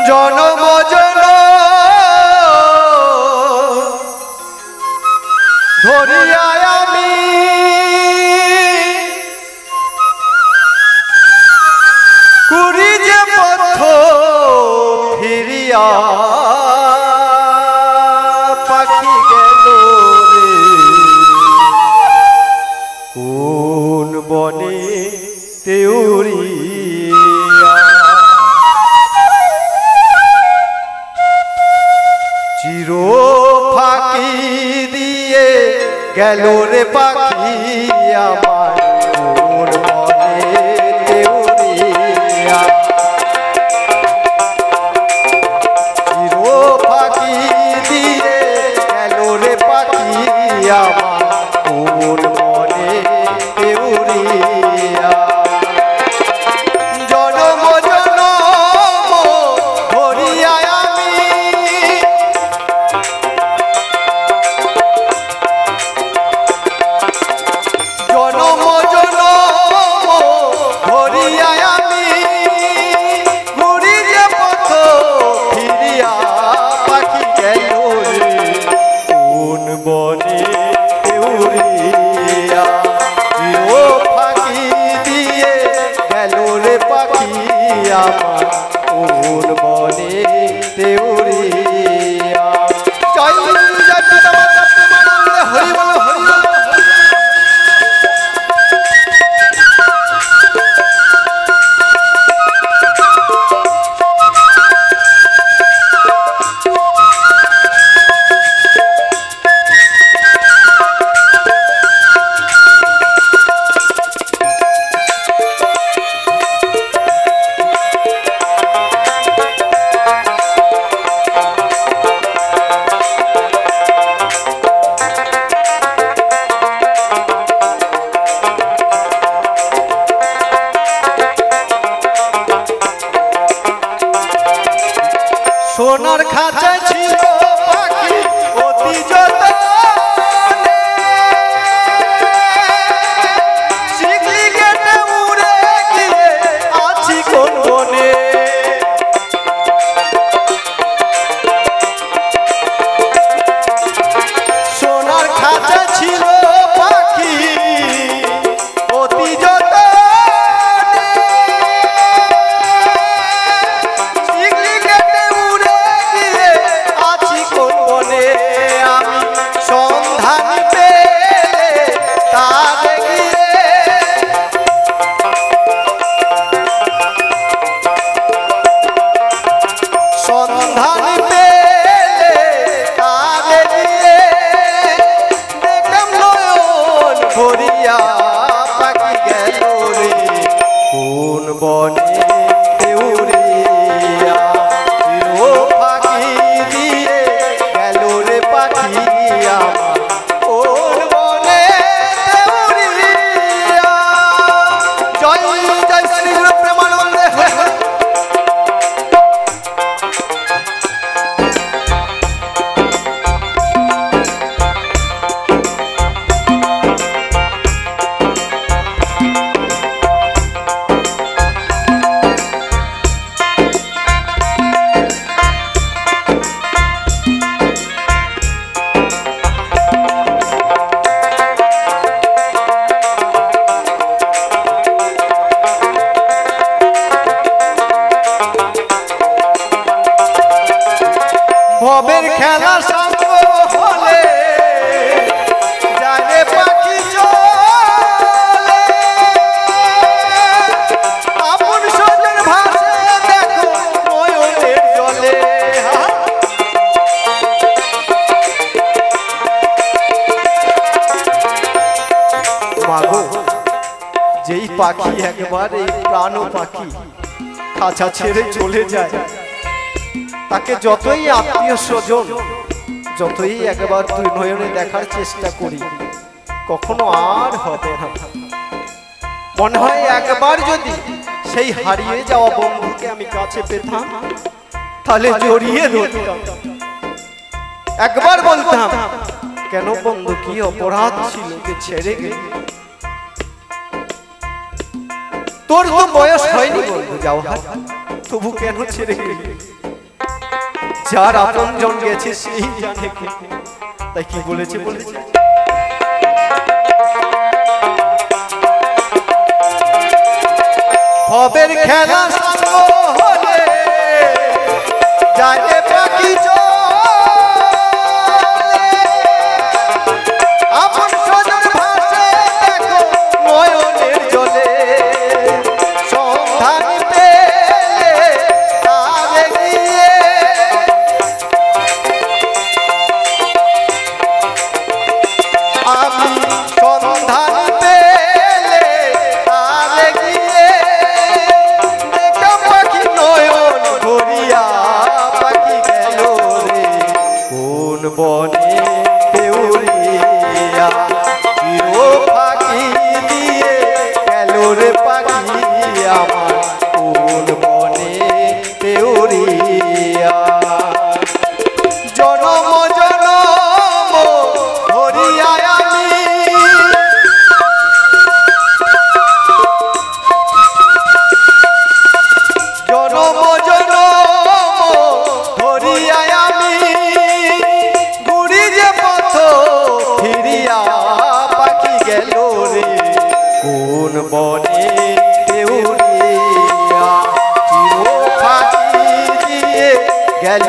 জনম জন ধরিয়া আমি কুড়ি যে পথ ফিরিয়া পাখি গেল রে কোন বনে তেউরিয়া চির ফাঁকি দিয়ে গেল রে পাখি আমার কোন বনে তেউরিয়া চির ফাঁকি দিয়ে গেল রে পাখি আমার কোন বনে তেউরিয়া জনম জনম ধরিয়া আমি জনম জনম ধরিয়া আমি ঘুরি যে পথ ফিরিয়া পাখি গেল রে কোন বনে তেউরিয়া চির ফাঁকি দিয়ে গেল রে পাখি আমার কোন বনে তেউরিয়া জয় জয় প্রেমানন্দে হরি বল হরি বল। সোনার খাঁচা ছিল পাখি অতি যতনে শিকলি কেটে উড়ে গিয়ে আছি কোন বনে সোনার খাঁচা ছিল পাখি অতি যতনে আমি সন্ধান পেলে তার গিয়ে সন্ধান পেলে তার গিয়ে দেখলাম নয়ন ভরিয়া পাখি গেল রে কোন বনে তেউরিয়া চির ফাঁকি দিয়ে গেল রে পাখি আমার কোন বনে তেউরিয়া জয় জয় শ্রী গুরু প্রেমানন্দে ভবের খেলা সাঙ্গ হলে জানে পাখি চলে আপন সজন ভাসে দেখো নয়নের জলে মাগো যেই পাখি একবার এই প্রাণ পাখি খাঁচা ছেড়ে চলে যায় তাকে যতই আত্মীয় স্বজন যতই একবার তুই নয়নে দেখার চেষ্টা করি কখনো আর হবে না। মনে হয় একবার যদি সেই হারিয়ে যাওয়া বন্ধুকে আমি কাছে পেতাম তাহলে জড়িয়ে ধরতাম, একবার বলতাম কেন বন্ধু কি অপরাধ ছিল যে ছেড়ে গেলি? তোর তো বয়স হয়নি বন্ধু জওহার, তবু কেন ছেড়ে গেলি? যার আপন জন গেছে সেই জানে। তাই কি বলেছে বলেছে ভবের খেলা সঙ্গ হলে যায় পাখি আপন সজন ভাসে দেখো নয়নের জলে সন্ধান পেলে তারে গিয়ে আমি সন্ধান পেলে তারে গিয়ে দেখা পাখি নয়ন ভরিয়া পাখি গেল রে কোন বনে দেউরিয়া চির পাখি দিয়ে গেল রে পাখি আমার কোন বনে দেউরিয়া জনম জনম ধরিয়া আমি জনম জনম ধরিয়া আমি ঘুরি যে পথ ফিরিয়া পাখি গেল রে কোন বনে দেউরিয়া চির পাখি দিয়ে গেল